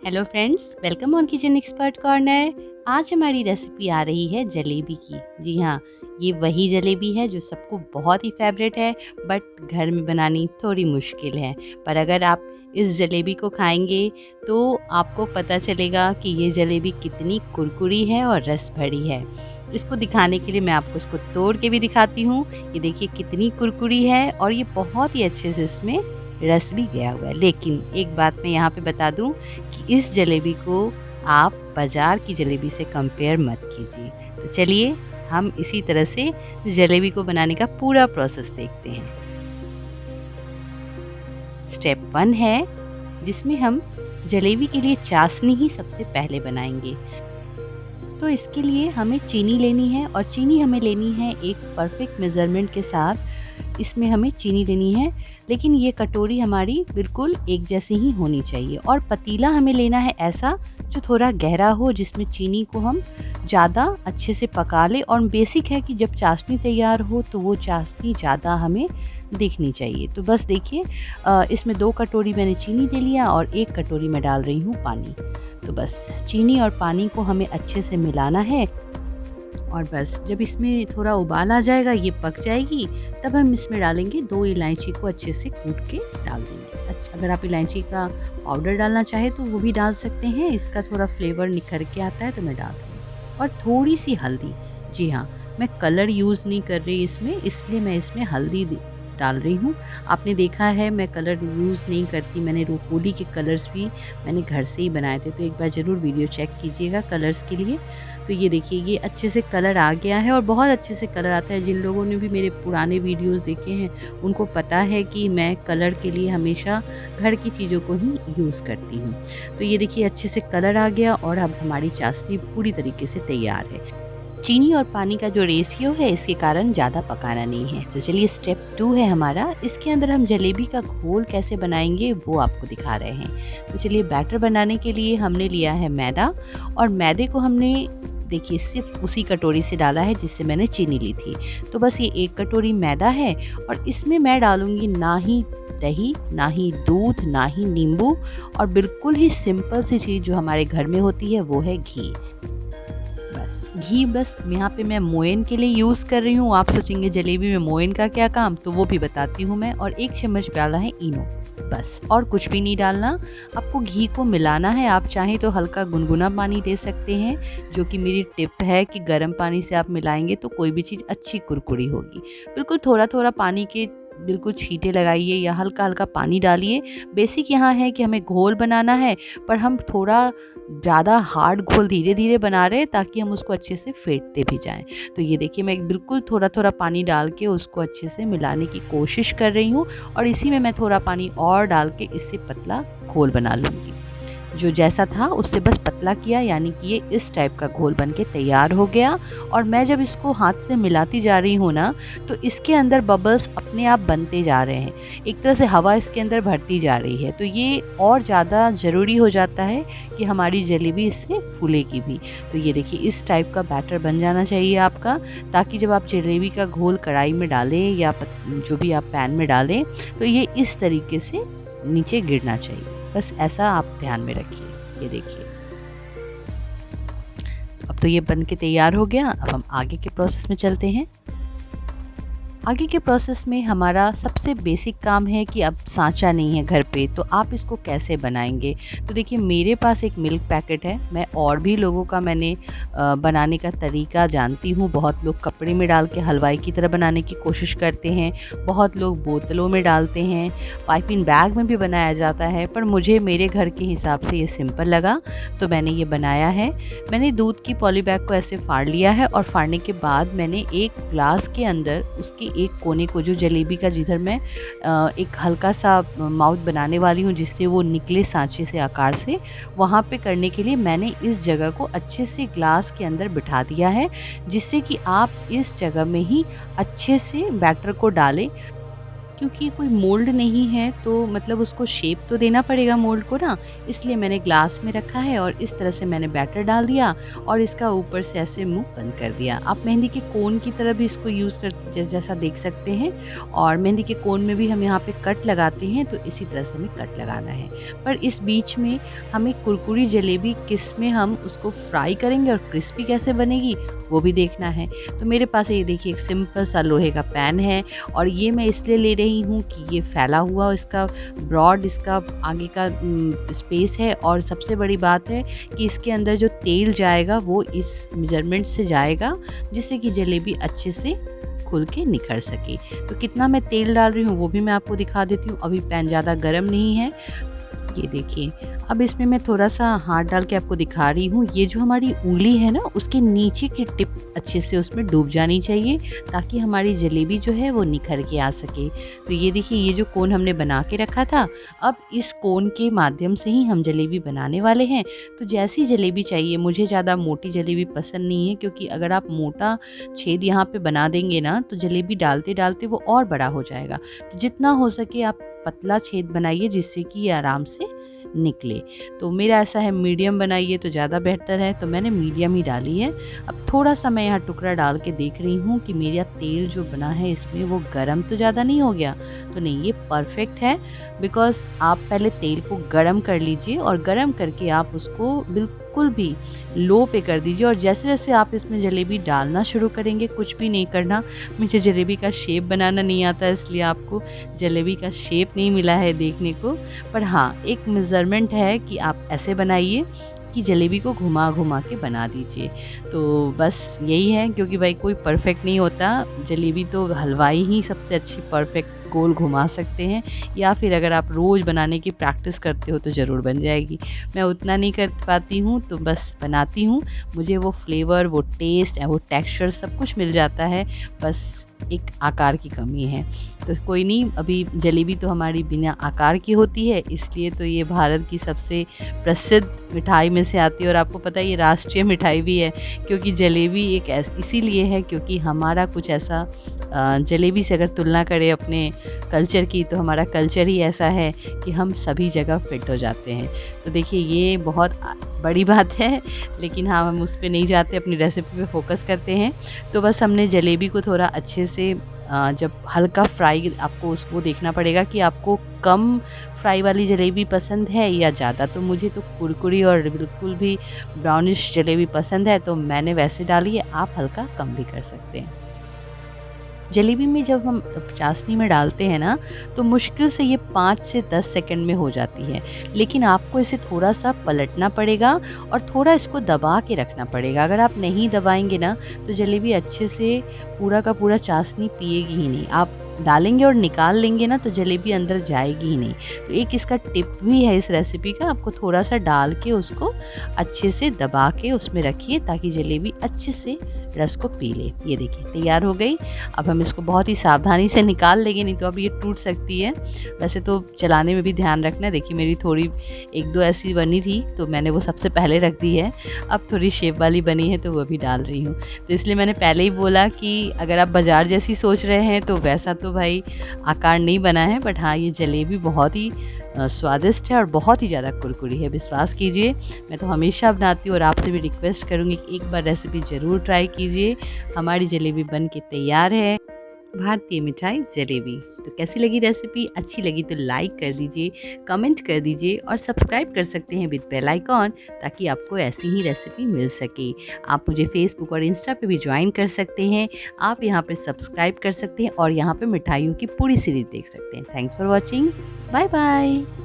Hello friends, welcome on kitchen expert corner. आज हमारी recipe आ रही है जलेबी की। जी हाँ, ये वही जलेबी है जो सबको बहुत ही फेवरेट है, बट घर में बनानी थोड़ी मुश्किल है। पर अगर आप इस जलेबी को खाएंगे तो आपको पता चलेगा कि ये जलेबी कितनी कुरकुरी है और रस भरी है। इसको दिखाने के लिए मैं आपको इसको तोड़ के भी दिखाती हूँ। ये देखिए कितनी कुरकुरी है और ये बहुत ही अच्छे से इसमें रस भी गया हुआ है। लेकिन एक बात मैं यहाँ पे बता दूँ कि इस जलेबी को आप बाज़ार की जलेबी से कंपेयर मत कीजिए। तो चलिए हम इसी तरह से जलेबी को बनाने का पूरा प्रोसेस देखते हैं। स्टेप 1 है जिसमें हम जलेबी के लिए चाशनी ही सबसे पहले बनाएंगे। तो इसके लिए हमें चीनी लेनी है और चीनी हमें लेनी है एक परफेक्ट मेज़रमेंट के साथ। इसमें हमें चीनी लेनी है, लेकिन ये कटोरी हमारी बिल्कुल एक जैसी ही होनी चाहिए। और पतीला हमें लेना है ऐसा जो थोड़ा गहरा हो, जिसमें चीनी को हम ज़्यादा अच्छे से पका ले। और बेसिक है कि जब चाशनी तैयार हो तो वो चाशनी ज़्यादा हमें दिखनी चाहिए। तो बस देखिए, इसमें 2 कटोरी मैंने चीनी ले लिया और 1 कटोरी मैं डाल रही हूँ पानी। तो बस चीनी और पानी को हमें अच्छे से मिलाना है। और बस जब इसमें थोड़ा उबाल आ जाएगा, ये पक जाएगी, तब हम इसमें डालेंगे 2 इलायची को अच्छे से कूट के डाल देंगे। अच्छा, अगर आप इलायची का पाउडर डालना चाहे तो वो भी डाल सकते हैं, इसका थोड़ा फ्लेवर निखर के आता है तो मैं डाल दूँगी। और थोड़ी सी हल्दी। जी हाँ, मैं कलर यूज़ नहीं कर रही इसमें, इसलिए मैं इसमें हल्दी डाल रही हूँ। आपने देखा है मैं कलर यूज़ नहीं करती, मैंने होली के कलर्स भी मैंने घर से ही बनाए थे, तो एक बार ज़रूर वीडियो चेक कीजिएगा कलर्स के लिए। तो ये देखिए ये अच्छे से कलर आ गया है और बहुत अच्छे से कलर आता है। जिन लोगों ने भी मेरे पुराने वीडियोस देखे हैं उनको पता है कि मैं कलर के लिए हमेशा घर की चीज़ों को ही यूज़ करती हूँ। तो ये देखिए अच्छे से कलर आ गया और अब हमारी चाशनी पूरी तरीके से तैयार है। चीनी और पानी का जो रेशियो है इसके कारण ज़्यादा पकाना नहीं है। तो चलिए स्टेप 2 है हमारा, इसके अंदर हम जलेबी का घोल कैसे बनाएंगे वो आपको दिखा रहे हैं। तो चलिए बैटर बनाने के लिए हमने लिया है मैदा, और मैदे को हमने देखिए सिर्फ उसी कटोरी से डाला है जिससे मैंने चीनी ली थी। तो बस ये 1 कटोरी मैदा है और इसमें मैं डालूँगी ना ही दही, ना ही दूध, ना ही नींबू, और बिल्कुल ही सिंपल सी चीज़ जो हमारे घर में होती है वो है घी। बस घी, बस यहाँ पे मैं मोयन के लिए यूज़ कर रही हूँ। आप सोचेंगे जलेबी में मोयन का क्या काम, तो वो भी बताती हूँ मैं। और 1 चम्मच डाला है इनो, बस, और कुछ भी नहीं डालना। आपको घी को मिलाना है। आप चाहें तो हल्का गुनगुना पानी दे सकते हैं, जो कि मेरी टिप है कि गर्म पानी से आप मिलाएंगे तो कोई भी चीज़ अच्छी कुरकुरी होगी। बिल्कुल थोड़ा थोड़ा पानी के बिल्कुल छींटे लगाइए या हल्का हल्का पानी डालिए। बेसिक यहाँ है कि हमें घोल बनाना है, पर हम थोड़ा ज़्यादा हार्ड घोल धीरे धीरे बना रहे हैं ताकि हम उसको अच्छे से फेंटते भी जाएं। तो ये देखिए मैं बिल्कुल थोड़ा थोड़ा पानी डाल के उसको अच्छे से मिलाने की कोशिश कर रही हूँ, और इसी में मैं थोड़ा पानी और डाल के इससे पतला घोल बना लूँगी। जो जैसा था उससे बस पतला किया, यानी कि ये इस टाइप का घोल बन के तैयार हो गया। और मैं जब इसको हाथ से मिलाती जा रही हूँ ना, तो इसके अंदर बबल्स अपने आप बनते जा रहे हैं, एक तरह से हवा इसके अंदर भरती जा रही है। तो ये और ज़्यादा ज़रूरी हो जाता है कि हमारी जलेबी इससे फूलेगी भी। तो ये देखिए इस टाइप का बैटर बन जाना चाहिए आपका, ताकि जब आप जलेबी का घोल कढ़ाई में डालें या जो भी आप पैन में डालें तो ये इस तरीके से नीचे गिरना चाहिए। बस ऐसा आप ध्यान में रखिए। ये देखिए अब तो ये बन के तैयार हो गया। अब हम आगे के प्रोसेस में चलते हैं। आगे के प्रोसेस में हमारा सबसे बेसिक काम है कि अब सांचा नहीं है घर पे, तो आप इसको कैसे बनाएंगे। तो देखिए मेरे पास एक मिल्क पैकेट है। मैं और भी लोगों का मैंने बनाने का तरीका जानती हूँ। बहुत लोग कपड़े में डाल के हलवाई की तरह बनाने की कोशिश करते हैं, बहुत लोग बोतलों में डालते हैं, पाइपिंग बैग में भी बनाया जाता है, पर मुझे मेरे घर के हिसाब से ये सिंपल लगा तो मैंने ये बनाया है। मैंने दूध की पॉली बैग को ऐसे फाड़ लिया है, और फाड़ने के बाद मैंने एक ग्लास के अंदर उसके एक कोने को, जो जलेबी का जिधर मैं एक हल्का सा माउथ बनाने वाली हूँ जिससे वो निकले सांचे से आकार से, वहाँ पे करने के लिए मैंने इस जगह को अच्छे से ग्लास के अंदर बिठा दिया है, जिससे कि आप इस जगह में ही अच्छे से बैटर को डालें। क्योंकि ये कोई मोल्ड नहीं है तो मतलब उसको शेप तो देना पड़ेगा मोल्ड को ना, इसलिए मैंने ग्लास में रखा है और इस तरह से मैंने बैटर डाल दिया और इसका ऊपर से ऐसे मुंह बंद कर दिया। आप मेहंदी के कोन की तरह भी इसको यूज़ कर जैसा देख सकते हैं, और मेहंदी के कोन में भी हम यहाँ पे कट लगाते हैं तो इसी तरह से हमें कट लगाना है। पर इस बीच में हमें कुरकुरी जलेबी किस में हम उसको फ्राई करेंगे और क्रिस्पी कैसे बनेगी वो भी देखना है। तो मेरे पास ये देखिए एक सिंपल सा लोहे का पैन है, और ये मैं इसलिए ले रही हूँ कि ये फैला हुआ इसका ब्रॉड इसका आगे का स्पेस है, और सबसे बड़ी बात है कि इसके अंदर जो तेल जाएगा वो इस मेजरमेंट से जाएगा जिससे कि जलेबी अच्छे से खुल के निखर सके। तो कितना मैं तेल डाल रही हूँ वो भी मैं आपको दिखा देती हूँ। अभी पैन ज़्यादा गर्म नहीं है, ये देखिए। अब इसमें मैं थोड़ा सा हाथ डाल के आपको दिखा रही हूँ। ये जो हमारी उंगली है ना उसके नीचे की टिप अच्छे से उसमें डूब जानी चाहिए ताकि हमारी जलेबी जो है वो निखर के आ सके। तो ये देखिए, ये जो कोन हमने बना के रखा था, अब इस कोन के माध्यम से ही हम जलेबी बनाने वाले हैं। तो जैसी जलेबी चाहिए, मुझे ज़्यादा मोटी जलेबी पसंद नहीं है क्योंकि अगर आप मोटा छेद यहाँ पे बना देंगे ना तो जलेबी डालते डालते वो और बड़ा हो जाएगा। तो जितना हो सके आप पतला छेद बनाइए जिससे कि ये आराम से निकले। तो मेरा ऐसा है मीडियम बनाइए तो ज़्यादा बेहतर है, तो मैंने मीडियम ही डाली है। अब थोड़ा सा मैं यहाँ टुकड़ा डाल के देख रही हूँ कि मेरा तेल जो बना है इसमें वो गरम तो ज़्यादा नहीं हो गया। तो नहीं, ये परफेक्ट है। बिकॉज़ आप पहले तेल को गरम कर लीजिए और गरम करके आप उसको बिल्कुल भी लो पे कर दीजिए, और जैसे जैसे आप इसमें जलेबी डालना शुरू करेंगे, कुछ भी नहीं करना। मुझे जलेबी का शेप बनाना नहीं आता इसलिए आपको जलेबी का शेप नहीं मिला है देखने को। पर हाँ, एक मेज़रमेंट है कि आप ऐसे बनाइए कि जलेबी को घुमा घुमा के बना दीजिए। तो बस यही है, क्योंकि भाई कोई परफेक्ट नहीं होता। जलेबी तो हलवाई ही सबसे अच्छी परफेक्ट गोल घुमा सकते हैं, या फिर अगर आप रोज़ बनाने की प्रैक्टिस करते हो तो ज़रूर बन जाएगी। मैं उतना नहीं कर पाती हूँ तो बस बनाती हूँ। मुझे वो फ्लेवर, वो टेस्ट, वो टेक्सचर सब कुछ मिल जाता है, बस एक आकार की कमी है। तो कोई नहीं, अभी जलेबी तो हमारी बिना आकार की होती है, इसलिए तो ये भारत की सबसे प्रसिद्ध मिठाई में से आती है। और आपको पता है ये राष्ट्रीय मिठाई भी है, क्योंकि जलेबी एक इसीलिए है क्योंकि हमारा कुछ ऐसा जलेबी से अगर तुलना करें अपने कल्चर की, तो हमारा कल्चर ही ऐसा है कि हम सभी जगह फिट हो जाते हैं। तो देखिए, ये बहुत बड़ी बात है, लेकिन हाँ, हम उस पे नहीं जाते, अपनी रेसिपी पे फोकस करते हैं। तो बस हमने जलेबी को थोड़ा अच्छे से जब हल्का फ्राई, आपको उसको देखना पड़ेगा कि आपको कम फ्राई वाली जलेबी पसंद है या ज़्यादा। तो मुझे तो कुरकुरी और बिल्कुल भी ब्राउनिश जलेबी पसंद है, तो मैंने वैसे डाली है। आप हल्का कम भी कर सकते हैं। जलेबी में जब हम चाशनी में डालते हैं ना, तो मुश्किल से ये 5 से 10 सेकंड में हो जाती है, लेकिन आपको इसे थोड़ा सा पलटना पड़ेगा और थोड़ा इसको दबा के रखना पड़ेगा। अगर आप नहीं दबाएंगे ना तो जलेबी अच्छे से पूरा का पूरा चाशनी पिएगी ही नहीं। आप डालेंगे और निकाल लेंगे ना तो जलेबी अंदर जाएगी ही नहीं। तो एक इसका टिप भी है इस रेसिपी का, आपको थोड़ा सा डाल के उसको अच्छे से दबा के उसमें रखिए ताकि जलेबी अच्छे से रस को पी ले। ये देखिए, तैयार हो गई। अब हम इसको बहुत ही सावधानी से निकाल लेंगे, नहीं तो अब ये टूट सकती है। वैसे तो चलाने में भी ध्यान रखना। देखिए, मेरी थोड़ी 1-2 ऐसी बनी थी तो मैंने वो सबसे पहले रख दी है। अब थोड़ी शेप वाली बनी है तो वो भी डाल रही हूँ। तो इसलिए मैंने पहले ही बोला कि अगर आप बाज़ार जैसी सोच रहे हैं तो वैसा तो भाई आकार नहीं बना है, बट हाँ, ये जलेबी बहुत ही स्वादिष्ट है और बहुत ही ज़्यादा कुरकुरी है। विश्वास कीजिए, मैं तो हमेशा बनाती हूँ और आपसे भी रिक्वेस्ट करूँगी कि एक बार रेसिपी ज़रूर ट्राई कीजिए। हमारी जलेबी बन के तैयार है, भारतीय मिठाई जलेबी। तो कैसी लगी रेसिपी? अच्छी लगी तो लाइक कर दीजिए, कमेंट कर दीजिए और सब्सक्राइब कर सकते हैं विद बेल आइकॉन, ताकि आपको ऐसी ही रेसिपी मिल सके। आप मुझे फेसबुक और इंस्टा पे भी ज्वाइन कर सकते हैं। आप यहाँ पे सब्सक्राइब कर सकते हैं और यहाँ पे मिठाइयों की पूरी सीरीज देख सकते हैं। Thanks for watching. Bye bye.